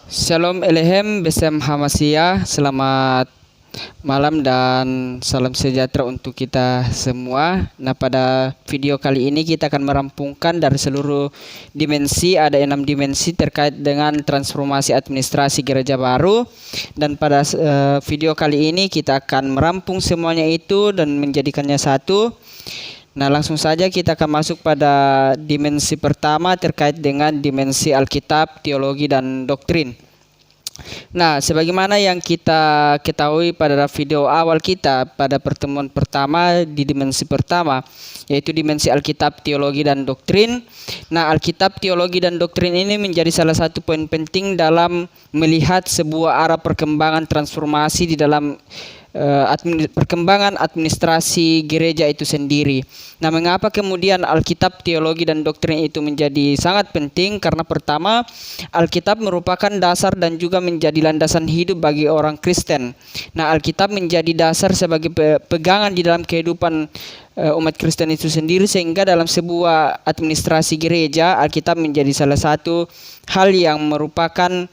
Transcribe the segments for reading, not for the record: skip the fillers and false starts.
Shalom Elehem Besem Hamasia. Selamat malam dan salam sejahtera untuk kita semua. Nah, pada video kali ini kita akan merampungkan dari seluruh dimensi. Ada 6 dimensi terkait dengan transformasi administrasi gereja baru. Dan pada video kali ini kita akan merampung semuanya itu dan menjadikannya satu. Nah, langsung saja kita akan masuk pada dimensi pertama terkait dengan dimensi Alkitab, teologi, dan doktrin. Nah, sebagaimana yang kita ketahui pada video awal kita pada pertemuan pertama di dimensi pertama, yaitu dimensi Alkitab, teologi, dan doktrin. Nah, Alkitab, teologi, dan doktrin ini menjadi salah satu poin penting dalam melihat sebuah arah perkembangan transformasi di dalam perkembangan administrasi gereja itu sendiri. Nah, mengapa kemudian Alkitab, teologi, dan doktrin itu menjadi sangat penting? Karena pertama, Alkitab merupakan dasar dan juga menjadi landasan hidup bagi orang Kristen. Nah, Alkitab menjadi dasar sebagai pegangan di dalam kehidupan umat Kristen itu sendiri, sehingga dalam sebuah administrasi gereja, Alkitab menjadi salah satu hal yang merupakan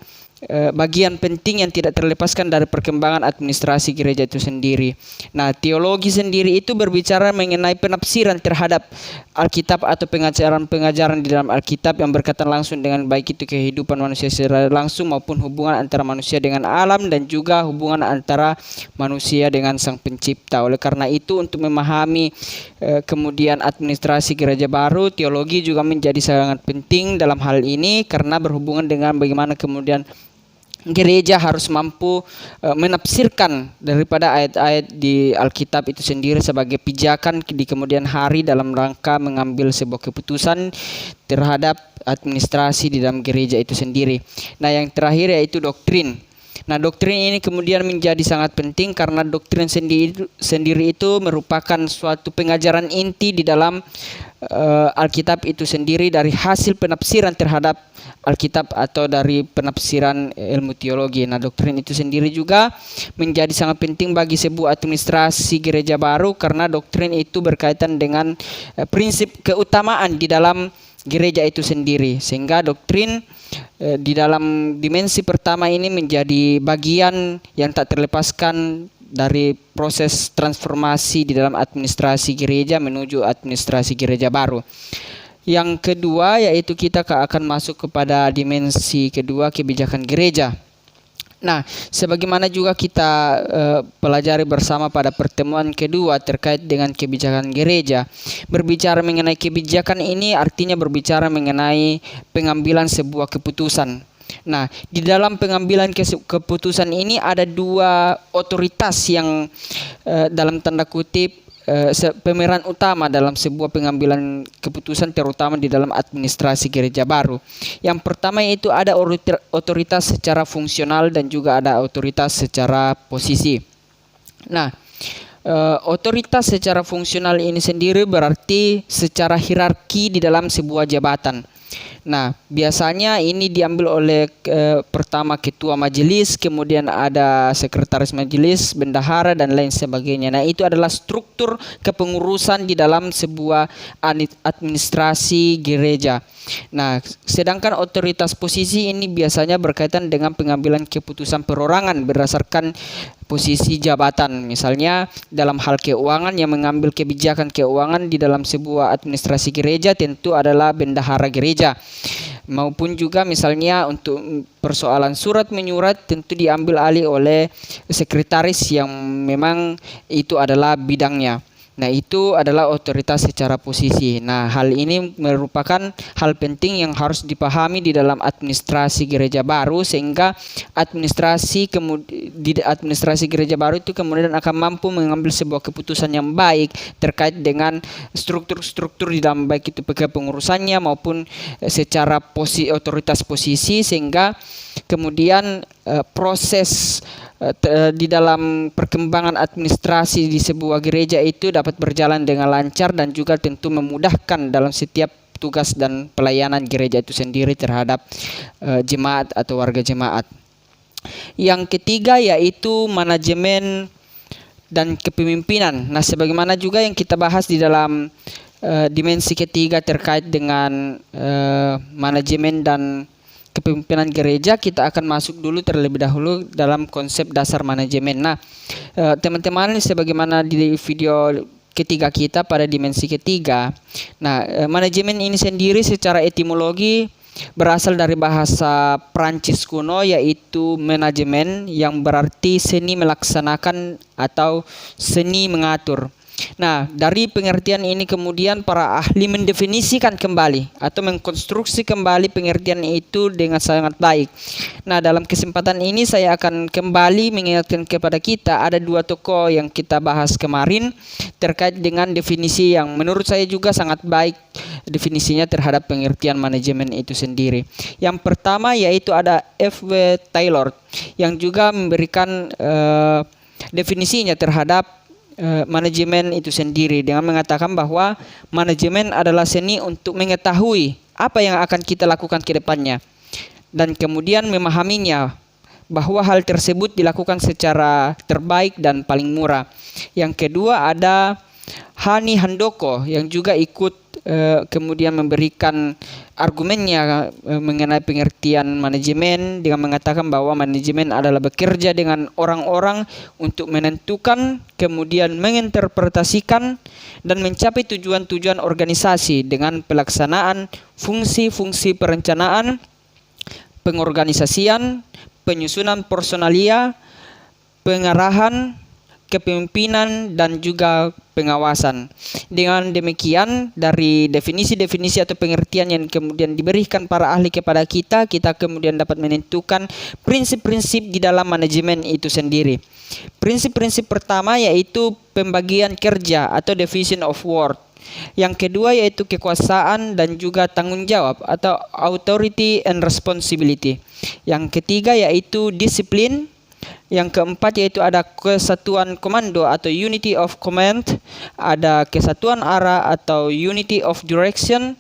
bagian penting yang tidak terlepaskan dari perkembangan administrasi gereja itu sendiri. Nah, teologi sendiri itu berbicara mengenai penafsiran terhadap Alkitab atau pengajaran-pengajaran di dalam Alkitab yang berkaitan langsung dengan baik itu kehidupan manusia secara langsung maupun hubungan antara manusia dengan alam dan juga hubungan antara manusia dengan Sang Pencipta. Oleh karena itu, untuk memahami kemudian administrasi gereja baru, teologi juga menjadi sangat penting dalam hal ini karena berhubungan dengan bagaimana kemudian gereja harus mampu menafsirkan daripada ayat-ayat di Alkitab itu sendiri sebagai pijakan di kemudian hari dalam rangka mengambil sebuah keputusan terhadap administrasi di dalam gereja itu sendiri. Nah, yang terakhir yaitu doktrin. Nah, doktrin ini kemudian menjadi sangat penting karena doktrin sendiri itu merupakan suatu pengajaran inti di dalam Alkitab itu sendiri dari hasil penafsiran terhadap Alkitab atau dari penafsiran ilmu teologi. Nah, doktrin itu sendiri juga menjadi sangat penting bagi sebuah administrasi gereja baru karena doktrin itu berkaitan dengan prinsip keutamaan di dalam gereja itu sendiri. Sehingga doktrin di dalam dimensi pertama ini menjadi bagian yang tak terlepaskan dari proses transformasi di dalam administrasi gereja menuju administrasi gereja baru. Yang kedua yaitu kita akan masuk kepada dimensi kedua, kebijakan gereja. Nah, sebagaimana juga kita pelajari bersama pada pertemuan kedua terkait dengan kebijakan gereja. Berbicara mengenai kebijakan ini artinya berbicara mengenai pengambilan sebuah keputusan. Nah, di dalam pengambilan keputusan ini ada dua otoritas yang dalam tanda kutip pemeran utama dalam sebuah pengambilan keputusan terutama di dalam administrasi gereja baru. Yang pertama yaitu ada otoritas secara fungsional dan juga ada otoritas secara posisi. Nah, otoritas secara fungsional ini sendiri berarti secara hierarki di dalam sebuah jabatan. Nah, biasanya ini diambil oleh pertama ketua majelis, kemudian ada sekretaris majelis, bendahara, dan lain sebagainya. Nah, itu adalah struktur kepengurusan di dalam sebuah administrasi gereja. Nah, sedangkan otoritas posisi ini biasanya berkaitan dengan pengambilan keputusan perorangan berdasarkan posisi jabatan. Misalnya dalam hal keuangan, yang mengambil kebijakan keuangan di dalam sebuah administrasi gereja tentu adalah bendahara gereja. Maupun juga misalnya untuk persoalan surat menyurat tentu diambil alih oleh sekretaris yang memang itu adalah bidangnya. Nah, itu adalah otoritas secara posisi. Nah, hal ini merupakan hal penting yang harus dipahami di dalam administrasi gereja baru sehingga di administrasi gereja baru itu kemudian akan mampu mengambil sebuah keputusan yang baik terkait dengan struktur-struktur di dalam baik itu kepengurusannya maupun secara otoritas posisi sehingga kemudian proses di dalam perkembangan administrasi di sebuah gereja itu dapat berjalan dengan lancar dan juga tentu memudahkan dalam setiap tugas dan pelayanan gereja itu sendiri terhadap jemaat atau warga jemaat. Yang ketiga yaitu manajemen dan kepemimpinan. Nah, sebagaimana juga yang kita bahas di dalam dimensi ketiga terkait dengan manajemen dan kepemimpinan gereja, kita akan masuk dulu terlebih dahulu dalam konsep dasar manajemen. Nah, teman-teman, sebagaimana di video ketiga kita pada dimensi ketiga. Nah, manajemen ini sendiri secara etimologi berasal dari bahasa Prancis kuno, yaitu manajemen, yang berarti seni melaksanakan atau seni mengatur. Nah, dari pengertian ini kemudian para ahli mendefinisikan kembali atau mengkonstruksi kembali pengertian itu dengan sangat baik. Nah, dalam kesempatan ini saya akan kembali mengingatkan kepada kita ada dua tokoh yang kita bahas kemarin terkait dengan definisi yang menurut saya juga sangat baik definisinya terhadap pengertian manajemen itu sendiri. Yang pertama yaitu ada F.W. Taylor yang juga memberikan definisinya terhadap manajemen itu sendiri dengan mengatakan bahwa manajemen adalah seni untuk mengetahui apa yang akan kita lakukan ke depannya dan kemudian memahaminya, bahwa hal tersebut dilakukan secara terbaik dan paling murah. Yang kedua ada Hani Handoko yang juga ikut kemudian memberikan argumennya mengenai pengertian manajemen dengan mengatakan bahwa manajemen adalah bekerja dengan orang-orang untuk menentukan, kemudian menginterpretasikan dan mencapai tujuan-tujuan organisasi dengan pelaksanaan fungsi-fungsi perencanaan, pengorganisasian, penyusunan personalia, pengarahan, kepemimpinan, dan juga pengawasan. Dengan demikian, dari definisi-definisi atau pengertian yang kemudian diberikan para ahli kepada kita, kita kemudian dapat menentukan prinsip-prinsip di dalam manajemen itu sendiri. Prinsip-prinsip pertama yaitu pembagian kerja atau division of work. Yang kedua yaitu kekuasaan dan juga tanggung jawab atau authority and responsibility. Yang ketiga yaitu disiplin. Yang keempat yaitu ada kesatuan komando atau unity of command, ada kesatuan arah atau unity of direction,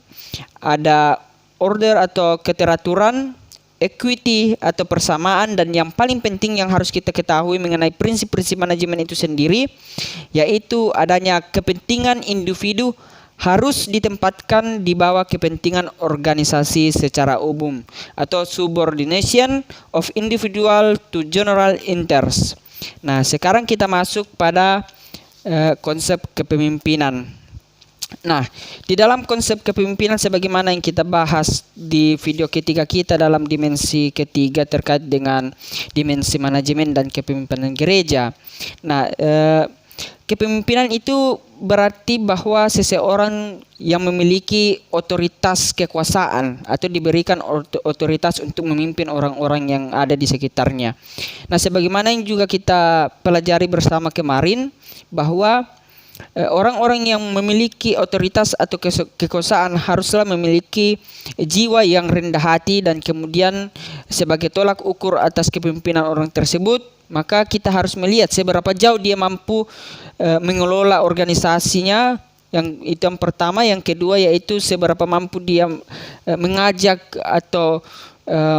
ada order atau keteraturan, equity atau persamaan, dan yang paling penting yang harus kita ketahui mengenai prinsip-prinsip manajemen itu sendiri yaitu adanya kepentingan individu harus ditempatkan di bawah kepentingan organisasi secara umum atau subordination of individual to general interest. Nah, sekarang kita masuk pada konsep kepemimpinan. Nah, di dalam konsep kepemimpinan sebagaimana yang kita bahas di video ketiga kita dalam dimensi ketiga terkait dengan dimensi manajemen dan kepemimpinan gereja. Nah, kepemimpinan itu berarti bahwa seseorang yang memiliki otoritas kekuasaan atau diberikan otoritas untuk memimpin orang-orang yang ada di sekitarnya. Nah, sebagaimana yang juga kita pelajari bersama kemarin bahwa orang-orang yang memiliki otoritas atau kekuasaan haruslah memiliki jiwa yang rendah hati, dan kemudian sebagai tolak ukur atas kepemimpinan orang tersebut, maka kita harus melihat seberapa jauh dia mampu mengelola organisasinya. Yang itu yang pertama. Yang kedua yaitu seberapa mampu dia mengajak atau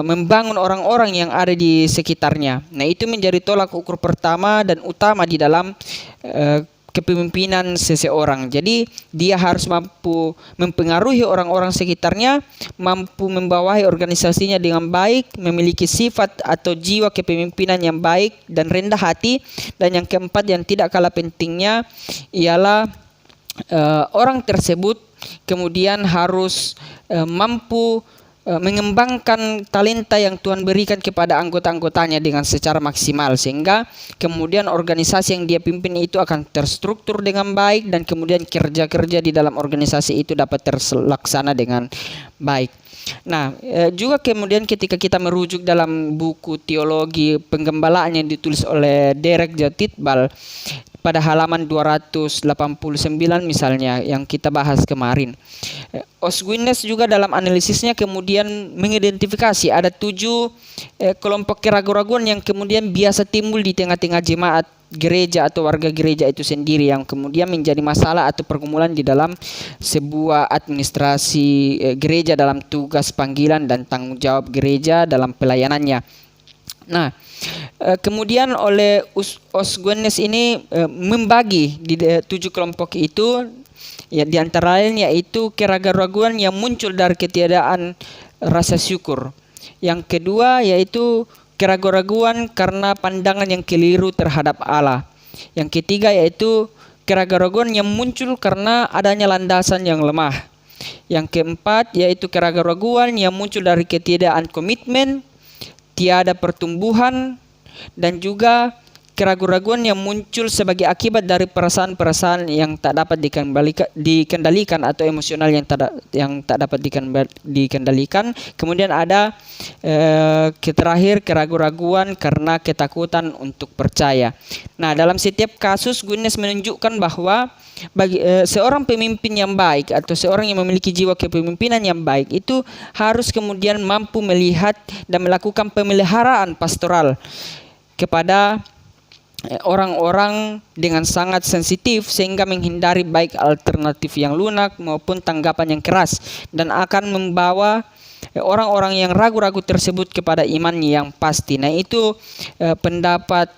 membangun orang-orang yang ada di sekitarnya. Nah, itu menjadi tolak ukur pertama dan utama di dalam kepemimpinan seseorang. Jadi dia harus mampu mempengaruhi orang-orang sekitarnya, mampu membawahi organisasinya dengan baik, memiliki sifat atau jiwa kepemimpinan yang baik dan rendah hati. Dan yang keempat yang tidak kalah pentingnya ialah orang tersebut kemudian harus mampu mengembangkan talenta yang Tuhan berikan kepada anggota-anggotanya dengan secara maksimal, sehingga kemudian organisasi yang dia pimpin itu akan terstruktur dengan baik dan kemudian kerja-kerja di dalam organisasi itu dapat terlaksana dengan baik. Nah, juga kemudian ketika kita merujuk dalam buku teologi penggembalaan yang ditulis oleh Derek J. Titball pada halaman 289 misalnya yang kita bahas kemarin, Os Guinness juga dalam analisisnya kemudian mengidentifikasi ada 7 kelompok keraguan-raguan yang kemudian biasa timbul di tengah-tengah jemaat gereja atau warga gereja itu sendiri, yang kemudian menjadi masalah atau pergumulan di dalam sebuah administrasi gereja dalam tugas panggilan dan tanggung jawab gereja dalam pelayanannya. Nah, kemudian oleh Os Guinness ini membagi di 7 kelompok itu, ya, di antara lain yaitu keraguan-raguan yang muncul dari ketiadaan rasa syukur. Yang kedua yaitu keraguan-raguan karena pandangan yang keliru terhadap Allah. Yang ketiga yaitu keraguan-raguan yang muncul karena adanya landasan yang lemah. Yang keempat yaitu keraguan-raguan yang muncul dari ketiadaan komitmen, tiada pertumbuhan, dan juga keraguan-raguan yang muncul sebagai akibat dari perasaan-perasaan yang tak dapat dikendalikan atau emosional yang tak dapat dikendalikan. Kemudian ada terakhir keraguan-raguan karena ketakutan untuk percaya. Nah, dalam setiap kasus Guinness menunjukkan bahwa bagi seorang pemimpin yang baik atau seorang yang memiliki jiwa kepemimpinan yang baik itu harus kemudian mampu melihat dan melakukan pemeliharaan pastoral kepada orang-orang dengan sangat sensitif sehingga menghindari baik alternatif yang lunak maupun tanggapan yang keras, dan akan membawa orang-orang yang ragu-ragu tersebut kepada iman yang pasti. Nah, itu pendapat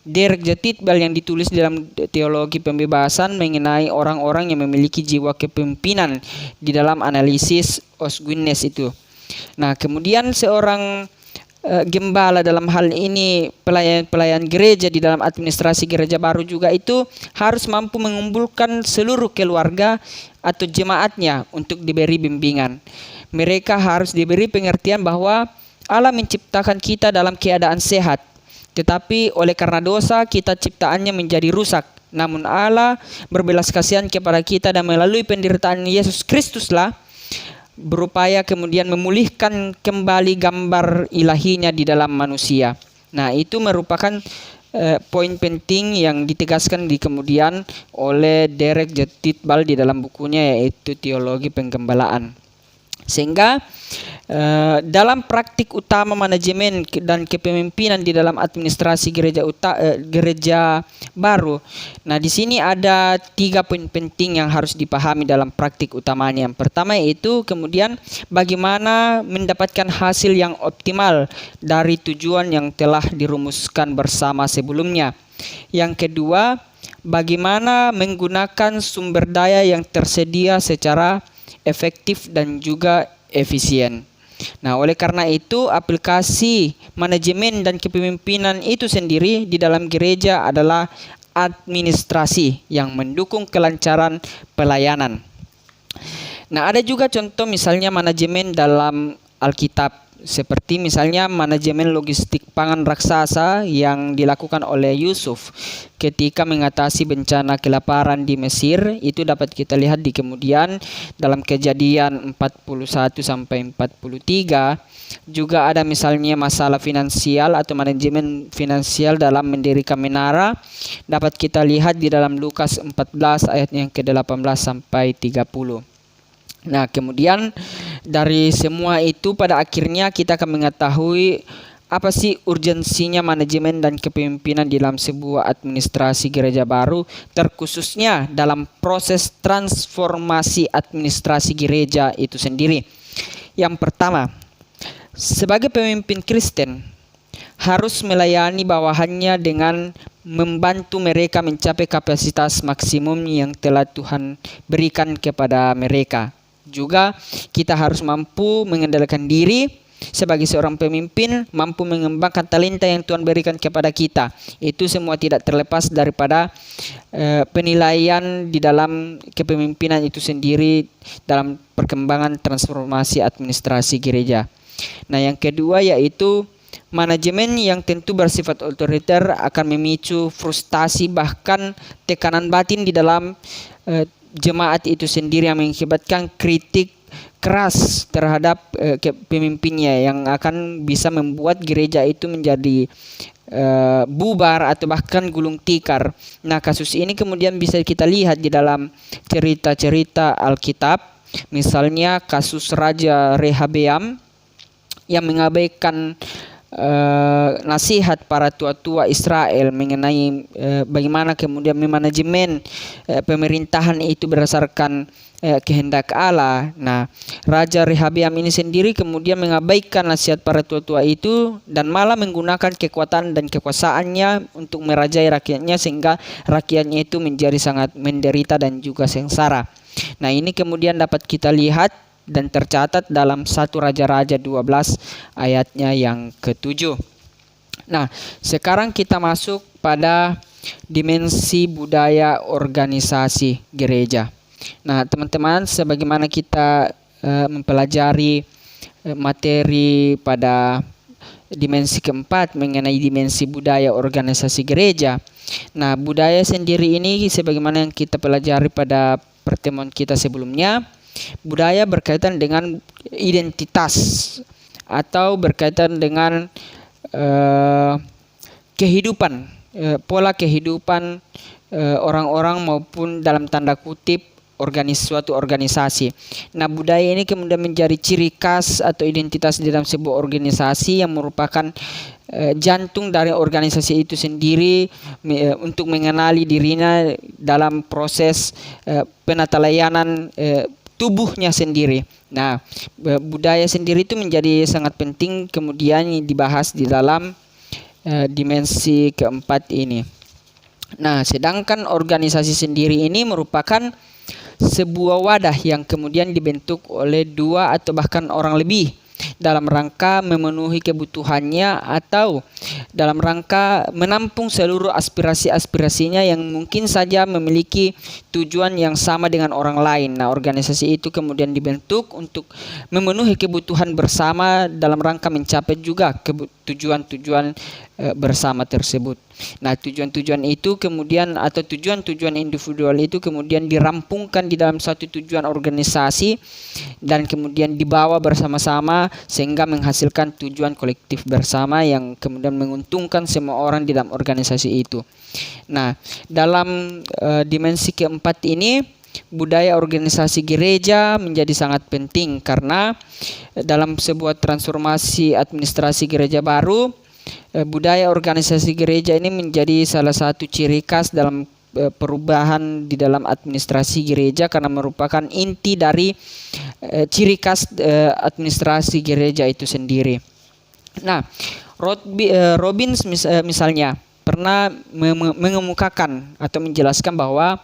Derek J. Titball yang ditulis dalam Teologi Pembebasan mengenai orang-orang yang memiliki jiwa kepemimpinan di dalam analisis Os Guinness itu. Nah, kemudian seorang gembala dalam hal ini pelayan gereja di dalam administrasi gereja baru juga itu harus mampu mengumpulkan seluruh keluarga atau jemaatnya untuk diberi bimbingan. Mereka harus diberi pengertian bahwa Allah menciptakan kita dalam keadaan sehat, tetapi oleh karena dosa kita ciptaannya menjadi rusak. Namun Allah berbelas kasihan kepada kita dan melalui penderitaan Yesus Kristuslah berupaya kemudian memulihkan kembali gambar ilahinya di dalam manusia. Nah, itu merupakan poin penting yang ditegaskan di kemudian oleh Derek J. Titball di dalam bukunya yaitu Teologi Penggembalaan. Sehingga dalam praktik utama manajemen dan kepemimpinan di dalam administrasi gereja baru. Nah, di sini ada 3 poin penting yang harus dipahami dalam praktik utamanya. Yang pertama yaitu kemudian bagaimana mendapatkan hasil yang optimal dari tujuan yang telah dirumuskan bersama sebelumnya. Yang kedua, bagaimana menggunakan sumber daya yang tersedia secara efektif dan juga efisien. Nah, oleh karena itu aplikasi manajemen dan kepemimpinan itu sendiri di dalam gereja adalah administrasi yang mendukung kelancaran pelayanan. Nah, ada juga contoh misalnya manajemen dalam Alkitab, seperti misalnya manajemen logistik pangan raksasa yang dilakukan oleh Yusuf ketika mengatasi bencana kelaparan di Mesir. Itu dapat kita lihat di kemudian dalam Kejadian 41 sampai 43. Juga ada misalnya masalah finansial atau manajemen finansial dalam mendirikan menara, dapat kita lihat di dalam Lukas 14 ayat yang ke-18 sampai 30. Nah, kemudian dari semua itu pada akhirnya kita akan mengetahui apa sih urgensinya manajemen dan kepemimpinan dalam sebuah administrasi gereja baru, terkhususnya dalam proses transformasi administrasi gereja itu sendiri. Yang pertama, sebagai pemimpin Kristen harus melayani bawahannya dengan membantu mereka mencapai kapasitas maksimum yang telah Tuhan berikan kepada mereka. Juga kita harus mampu mengendalikan diri sebagai seorang pemimpin, mampu mengembangkan talenta yang Tuhan berikan kepada kita. Itu semua tidak terlepas daripada penilaian di dalam kepemimpinan itu sendiri dalam perkembangan transformasi administrasi gereja. Nah, yang kedua yaitu manajemen yang tentu bersifat otoriter akan memicu frustasi bahkan tekanan batin di dalam jemaat itu sendiri yang mengakibatkan kritik keras terhadap pemimpinnya yang akan bisa membuat gereja itu menjadi bubar atau bahkan gulung tikar. Nah, kasus ini kemudian bisa kita lihat di dalam cerita-cerita Alkitab. Misalnya kasus Raja Rehabeam yang mengabaikan nasihat para tua-tua Israel mengenai bagaimana kemudian memanajemen pemerintahan itu berdasarkan kehendak Allah. Nah, Raja Rehabeam ini sendiri kemudian mengabaikan nasihat para tua-tua itu dan malah menggunakan kekuatan dan kekuasaannya untuk merajai rakyatnya sehingga rakyatnya itu menjadi sangat menderita dan juga sengsara. Nah, ini kemudian dapat kita lihat dan tercatat dalam 1 Raja-Raja 12 ayatnya yang ke-7. Nah, sekarang kita masuk pada dimensi budaya organisasi gereja. Nah, teman-teman, sebagaimana kita mempelajari materi pada dimensi keempat mengenai dimensi budaya organisasi gereja. Nah, budaya sendiri ini sebagaimana yang kita pelajari pada pertemuan kita sebelumnya, budaya berkaitan dengan identitas atau berkaitan dengan kehidupan, pola kehidupan orang-orang maupun dalam tanda kutip suatu organisasi. Nah, budaya ini kemudian menjadi ciri khas atau identitas di dalam sebuah organisasi yang merupakan jantung dari organisasi itu sendiri untuk mengenali dirinya dalam proses penata layanan tubuhnya sendiri. Nah, budaya sendiri itu menjadi sangat penting kemudian dibahas di dalam dimensi keempat ini. Nah, sedangkan organisasi sendiri ini merupakan sebuah wadah yang kemudian dibentuk oleh 2 atau bahkan orang lebih dalam rangka memenuhi kebutuhannya atau dalam rangka menampung seluruh aspirasi-aspirasinya yang mungkin saja memiliki tujuan yang sama dengan orang lain. Nah, organisasi itu kemudian dibentuk untuk memenuhi kebutuhan bersama dalam rangka mencapai juga tujuan-tujuan bersama tersebut. Nah, tujuan-tujuan itu kemudian atau tujuan-tujuan individual itu kemudian dirampungkan di dalam satu tujuan organisasi dan kemudian dibawa bersama-sama sehingga menghasilkan tujuan kolektif bersama yang kemudian menguntungkan semua orang di dalam organisasi itu. Nah, dalam dimensi keempat ini budaya organisasi gereja menjadi sangat penting karena dalam sebuah transformasi administrasi gereja baru, budaya organisasi gereja ini menjadi salah satu ciri khas dalam perubahan di dalam administrasi gereja karena merupakan inti dari ciri khas administrasi gereja itu sendiri. Nah, Robbins misalnya pernah mengemukakan atau menjelaskan bahwa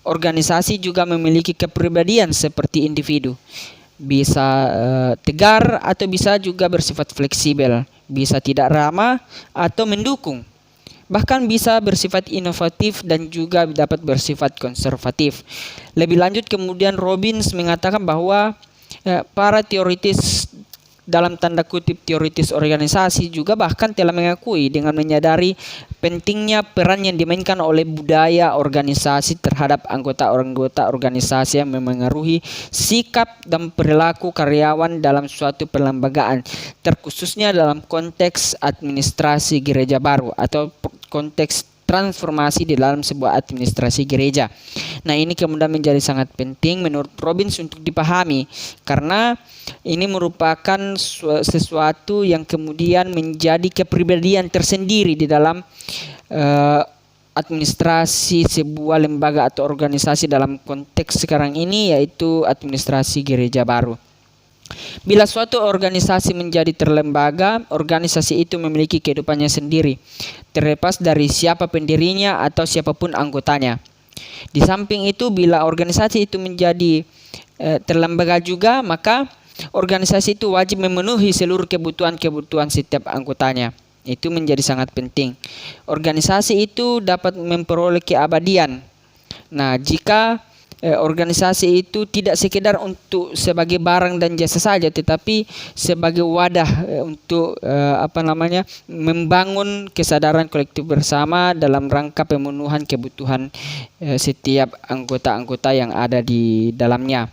organisasi juga memiliki kepribadian seperti individu. Bisa tegar atau bisa juga bersifat fleksibel, bisa tidak ramah atau mendukung, bahkan bisa bersifat inovatif dan juga dapat bersifat konservatif. Lebih lanjut kemudian Robbins mengatakan bahwa para teoritis dalam tanda kutip teoritis organisasi juga bahkan telah mengakui dengan menyadari pentingnya peran yang dimainkan oleh budaya organisasi terhadap anggota-anggota organisasi yang memengaruhi sikap dan perilaku karyawan dalam suatu perlembagaan, terkhususnya dalam konteks administrasi gereja baru atau konteks transformasi di dalam sebuah administrasi gereja. Nah, ini kemudian menjadi sangat penting menurut Robbins untuk dipahami karena ini merupakan sesuatu yang kemudian menjadi kepribadian tersendiri di dalam administrasi sebuah lembaga atau organisasi dalam konteks sekarang ini, yaitu administrasi gereja baru. Bila suatu organisasi menjadi terlembaga, organisasi itu memiliki kehidupannya sendiri, terlepas dari siapa pendirinya atau siapapun anggotanya. Di samping itu, bila organisasi itu menjadi terlembaga juga, maka organisasi itu wajib memenuhi seluruh kebutuhan-kebutuhan setiap anggotanya. Itu menjadi sangat penting. Organisasi itu dapat memperoleh keabadian. Nah, jika organisasi itu tidak sekedar untuk sebagai barang dan jasa saja, tetapi sebagai wadah untuk membangun kesadaran kolektif bersama dalam rangka pemenuhan kebutuhan setiap anggota-anggota yang ada di dalamnya.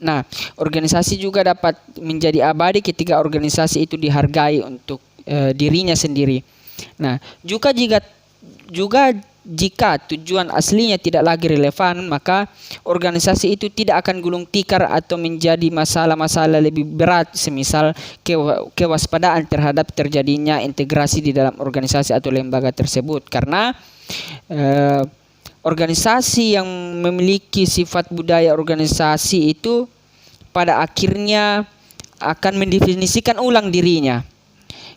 Nah, organisasi juga dapat menjadi abadi ketika organisasi itu dihargai untuk dirinya sendiri. Nah, juga jika tujuan aslinya tidak lagi relevan, maka organisasi itu tidak akan gulung tikar atau menjadi masalah-masalah lebih berat, semisal kewaspadaan terhadap terjadinya integrasi di dalam organisasi atau lembaga tersebut. Karena organisasi yang memiliki sifat budaya organisasi itu pada akhirnya akan mendefinisikan ulang dirinya.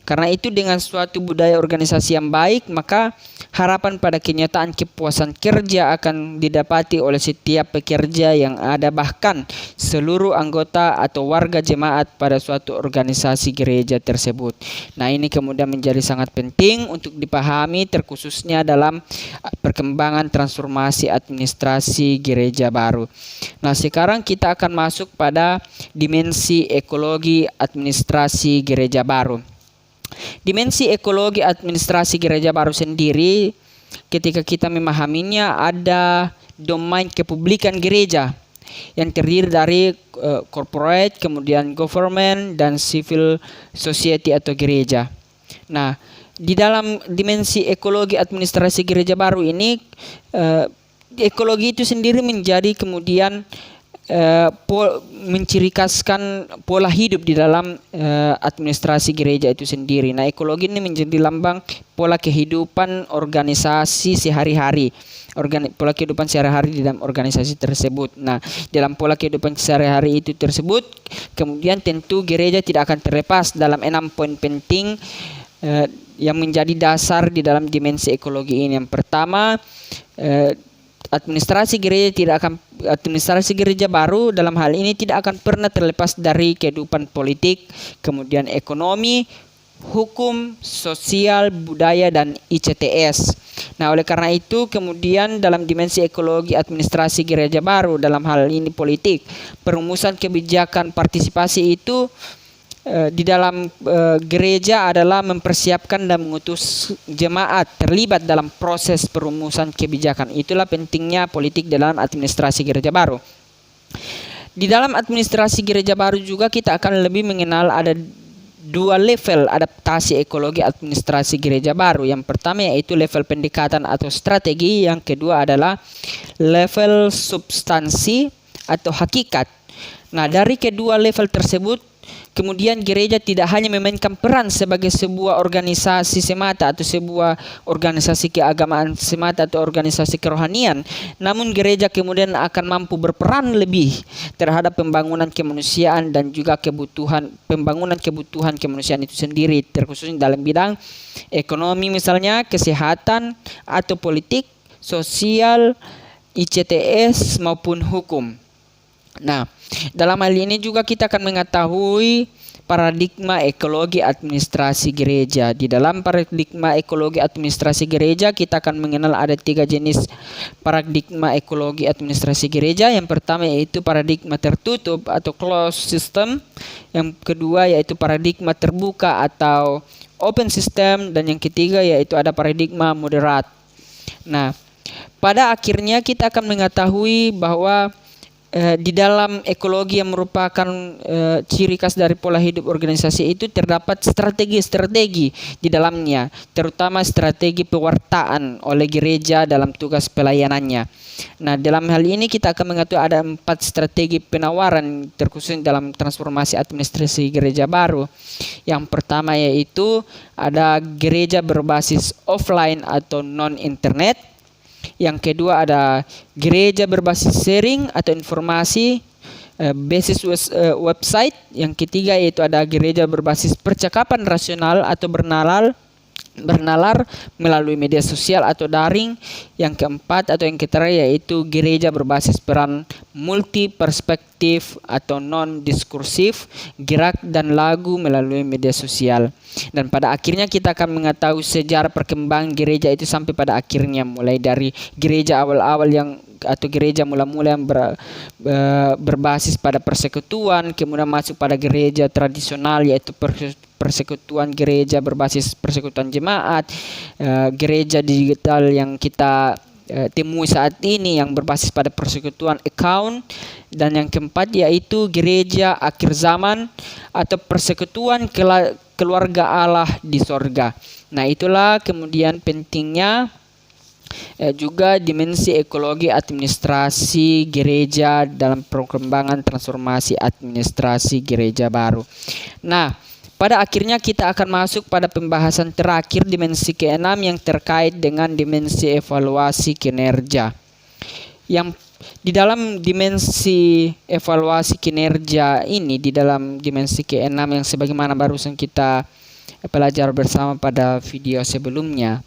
Karena itu dengan suatu budaya organisasi yang baik, maka harapan pada kenyataan kepuasan kerja akan didapati oleh setiap pekerja yang ada, bahkan seluruh anggota atau warga jemaat pada suatu organisasi gereja tersebut. Nah, ini kemudian menjadi sangat penting untuk dipahami, terkhususnya dalam perkembangan transformasi administrasi gereja baru. Nah, sekarang kita akan masuk pada dimensi ekologi administrasi gereja baru. Dimensi ekologi administrasi gereja baru sendiri, ketika kita memahaminya, ada domain kepublikan gereja yang terdiri dari corporate, kemudian government, dan civil society atau gereja. Nah, di dalam dimensi ekologi administrasi gereja baru ini, ekologi itu sendiri menjadi kemudian mencirikaskan pola hidup di dalam administrasi gereja itu sendiri. Nah, ekologi ini menjadi lambang pola kehidupan organisasi sehari-hari, pola kehidupan sehari-hari di dalam organisasi tersebut. Nah, dalam pola kehidupan sehari-hari itu tersebut, kemudian tentu gereja tidak akan terlepas dalam 6 poin penting yang menjadi dasar di dalam dimensi ekologi ini. Yang pertama, administrasi gereja baru dalam hal ini tidak akan pernah terlepas dari kehidupan politik, kemudian ekonomi, hukum, sosial, budaya, dan ICTS. Nah, oleh karena itu kemudian dalam dimensi ekologi administrasi gereja baru dalam hal ini politik, perumusan kebijakan partisipasi itu di dalam gereja adalah mempersiapkan dan mengutus jemaat terlibat dalam proses perumusan kebijakan. Itulah pentingnya politik dalam administrasi gereja baru. Di dalam administrasi gereja baru juga kita akan lebih mengenal ada 2 level adaptasi ekologi administrasi gereja baru. Yang pertama yaitu level pendekatan atau strategi, yang kedua adalah level substansi atau hakikat. Nah, dari kedua level tersebut, kemudian gereja tidak hanya memainkan peran sebagai sebuah organisasi semata atau sebuah organisasi keagamaan semata atau organisasi kerohanian, namun gereja kemudian akan mampu berperan lebih terhadap pembangunan kemanusiaan dan juga pembangunan kebutuhan kemanusiaan itu sendiri, terkhususnya dalam bidang ekonomi misalnya, kesehatan atau politik, sosial, ICTS maupun hukum. Nah, dalam hal ini juga kita akan mengetahui paradigma ekologi administrasi gereja. Di dalam paradigma ekologi administrasi gereja kita akan mengenal ada 3 jenis paradigma ekologi administrasi gereja. Yang pertama yaitu paradigma tertutup atau closed system. Yang kedua yaitu paradigma terbuka atau open system, dan yang ketiga yaitu ada paradigma moderat. Nah, pada akhirnya kita akan mengetahui bahwa di dalam ekologi yang merupakan ciri khas dari pola hidup organisasi itu terdapat strategi-strategi di dalamnya, terutama strategi pewartaan oleh gereja dalam tugas pelayanannya. Nah, dalam hal ini kita akan mengetahui ada 4 strategi penawaran terkhusus dalam transformasi administrasi gereja baru. Yang pertama yaitu ada gereja berbasis offline atau non-internet. Yang kedua ada gereja berbasis sharing atau informasi basis website. Yang ketiga yaitu ada gereja berbasis percakapan rasional atau bernalar melalui media sosial atau daring. Yang keempat atau yang ketiga yaitu gereja berbasis peran multi perspektif atau non diskursif, gerak dan lagu melalui media sosial. Dan pada akhirnya kita akan mengetahui sejarah perkembangan gereja itu sampai pada akhirnya, mulai dari gereja awal-awal atau gereja mula-mula yang berbasis pada persekutuan, kemudian masuk pada gereja tradisional yaitu persekutuan gereja berbasis persekutuan jemaat, gereja digital yang kita temui saat ini yang berbasis pada persekutuan account, dan yang keempat yaitu gereja akhir zaman atau persekutuan keluarga Allah di sorga. Nah, itulah kemudian pentingnya juga dimensi ekologi administrasi gereja dalam perkembangan transformasi administrasi gereja baru. Nah, pada akhirnya kita akan masuk pada pembahasan terakhir, dimensi ke-6 yang terkait dengan dimensi evaluasi kinerja. Yang di dalam dimensi evaluasi kinerja ini, di dalam dimensi ke-6 yang sebagaimana barusan kita pelajari bersama pada video sebelumnya.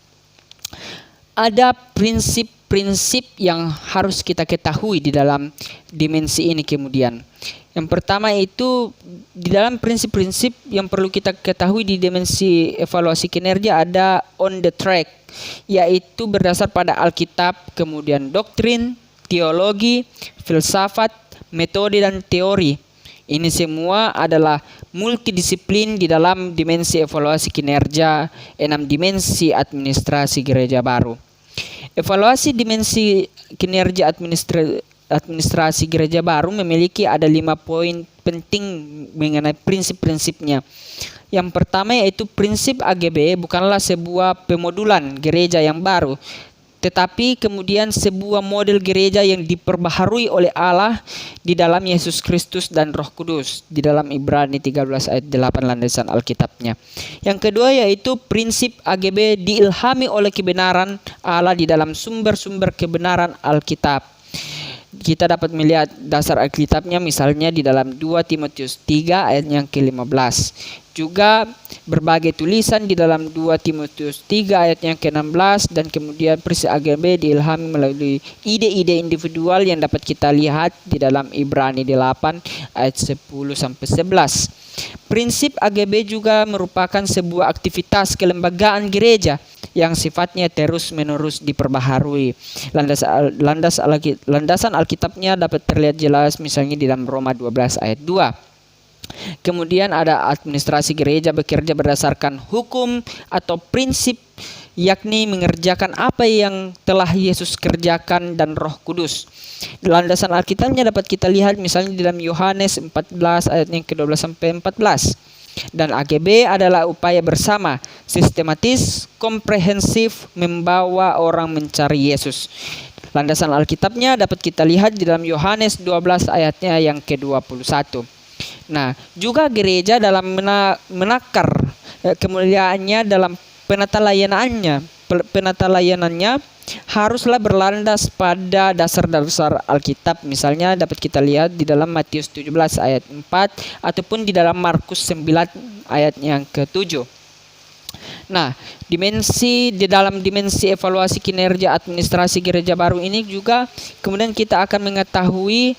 Ada prinsip-prinsip yang harus kita ketahui di dalam dimensi ini kemudian. Yang pertama itu di dalam prinsip-prinsip yang perlu kita ketahui di dimensi evaluasi kinerja ada on the track, yaitu berdasar pada Alkitab, kemudian doktrin, teologi, filsafat, metode dan teori. Ini semua adalah multidisiplin di dalam dimensi evaluasi kinerja, 6 dimensi administrasi gereja baru. Evaluasi dimensi kinerja administrasi gereja baru memiliki ada 5 poin penting mengenai prinsip-prinsipnya. Yang pertama yaitu prinsip AGB bukanlah sebuah pemodulan gereja yang baru, tetapi kemudian sebuah model gereja yang diperbaharui oleh Allah di dalam Yesus Kristus dan Roh Kudus, di dalam Ibrani 13 ayat 8 landasan Alkitabnya. Yang kedua yaitu prinsip AGB diilhami oleh kebenaran Allah di dalam sumber-sumber kebenaran Alkitab. Kita dapat melihat dasar Alkitabnya misalnya di dalam 2 Timotius 3 ayat yang ke-15. Juga berbagai tulisan di dalam 2 Timotius 3 ayat yang ke-16, dan kemudian prinsip AGB diilhami melalui ide-ide individual yang dapat kita lihat di dalam Ibrani 8 ayat 10 sampai 11. Prinsip AGB juga merupakan sebuah aktivitas kelembagaan gereja yang sifatnya terus-menerus diperbaharui. Landasan Alkitabnya dapat terlihat jelas misalnya di dalam Roma 12 ayat 2. Kemudian ada administrasi gereja bekerja berdasarkan hukum atau prinsip, yakni mengerjakan apa yang telah Yesus kerjakan dan Roh Kudus. Landasan Alkitabnya dapat kita lihat misalnya di dalam Yohanes 14 ayat yang ke-12 sampai 14. Dan AGB adalah upaya bersama, sistematis, komprehensif membawa orang mencari Yesus. Landasan Alkitabnya dapat kita lihat di dalam Yohanes 12 ayatnya yang ke-21. Nah, juga gereja dalam menakar kemuliaannya dalam penata layanannya haruslah berlandas pada dasar-dasar Alkitab. Misalnya dapat kita lihat di dalam Matius 17 ayat 4 ataupun di dalam Markus 9 ayat yang ke-7. Nah, di dalam dimensi evaluasi kinerja administrasi gereja baru ini juga kemudian kita akan mengetahui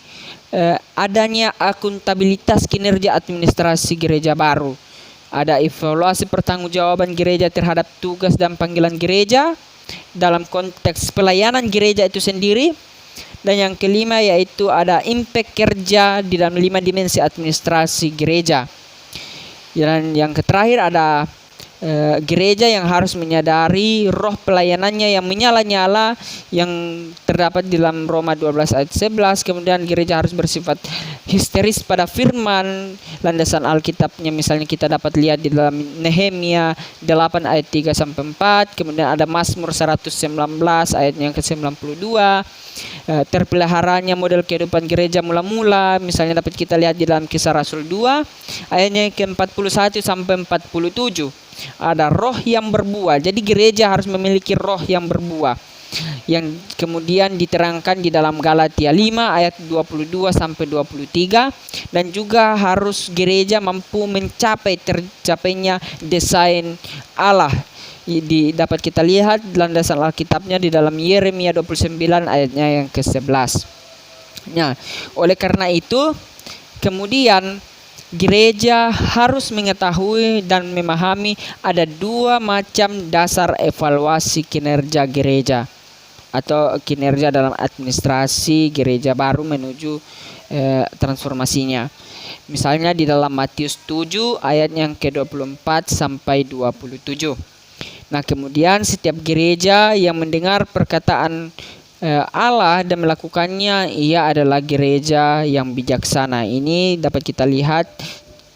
adanya akuntabilitas kinerja administrasi gereja baru. Ada evaluasi pertanggungjawaban gereja terhadap tugas dan panggilan gereja dalam konteks pelayanan gereja itu sendiri. Dan yang kelima yaitu ada impact kerja di dalam 5 dimensi administrasi gereja. Dan yang terakhir ada gereja yang harus menyadari roh pelayanannya yang menyala-nyala yang terdapat di dalam Roma 12 ayat 11. Kemudian gereja harus bersifat histeris pada firman. Landasan Alkitabnya misalnya kita dapat lihat di dalam Nehemia 8 ayat 3 sampai 4. Kemudian ada Mazmur 119 ayat yang ke-92. Terpeliharanya model kehidupan gereja mula-mula misalnya dapat kita lihat di dalam Kisah Rasul 2 ayatnya ke-41 sampai 47. Ada roh yang berbuah. Jadi gereja harus memiliki roh yang berbuah, yang kemudian diterangkan di dalam Galatia 5 ayat 22 sampai 23. Dan juga harus gereja mampu mencapai tercapainya desain Allah. Dapat kita lihat landasan Alkitabnya di dalam Yeremia 29 ayatnya yang ke-11. Nah, oleh karena itu kemudian gereja harus mengetahui dan memahami ada 2 macam dasar evaluasi kinerja gereja atau kinerja dalam administrasi gereja baru menuju transformasinya. Misalnya di dalam Matius 7 ayat yang ke-24 sampai 27. Nah, kemudian setiap gereja yang mendengar perkataan Allah dan melakukannya, ia adalah gereja yang bijaksana. Ini dapat kita lihat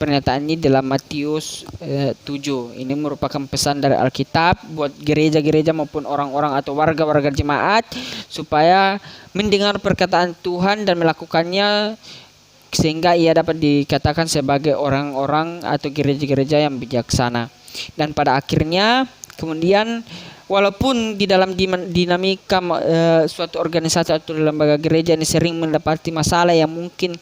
pernyataan ini dalam Matius 7. Ini merupakan pesan dari Alkitab buat gereja-gereja maupun orang-orang atau warga-warga jemaat supaya mendengar perkataan Tuhan dan melakukannya, sehingga ia dapat dikatakan sebagai orang-orang atau gereja-gereja yang bijaksana. Dan pada akhirnya kemudian walaupun di dalam dinamika suatu organisasi atau lembaga gereja ini sering mendapati masalah yang mungkin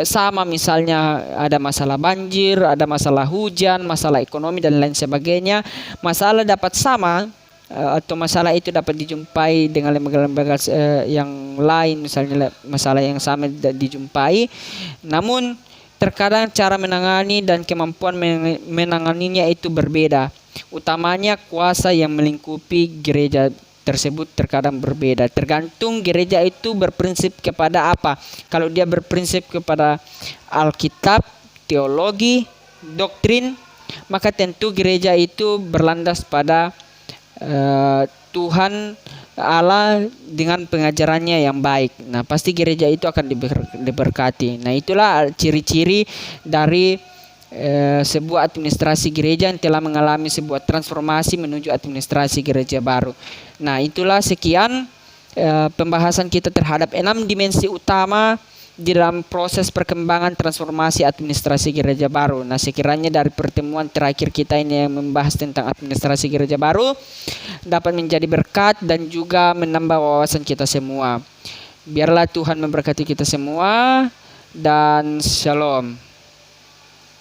sama, misalnya ada masalah banjir, ada masalah hujan, masalah ekonomi dan lain sebagainya. Masalah dapat sama atau masalah itu dapat dijumpai dengan lembaga-lembaga yang lain, misalnya masalah yang sama dijumpai, namun terkadang cara menangani dan kemampuan menanganinya itu berbeda. Utamanya kuasa yang melingkupi gereja tersebut terkadang berbeda. Tergantung gereja itu berprinsip kepada apa. Kalau dia berprinsip kepada Alkitab, teologi, doktrin, maka tentu gereja itu berlandas pada Tuhan Allah dengan pengajarannya yang baik. Nah, pasti gereja itu akan diberkati. Nah, itulah ciri-ciri dari sebuah administrasi gereja yang telah mengalami sebuah transformasi menuju administrasi gereja baru. Nah, itulah sekian pembahasan kita terhadap 6 dimensi utama di dalam proses perkembangan transformasi administrasi gereja baru. Nah, sekiranya dari pertemuan terakhir kita ini yang membahas tentang administrasi gereja baru dapat menjadi berkat dan juga menambah wawasan kita semua. Biarlah Tuhan memberkati kita semua dan shalom.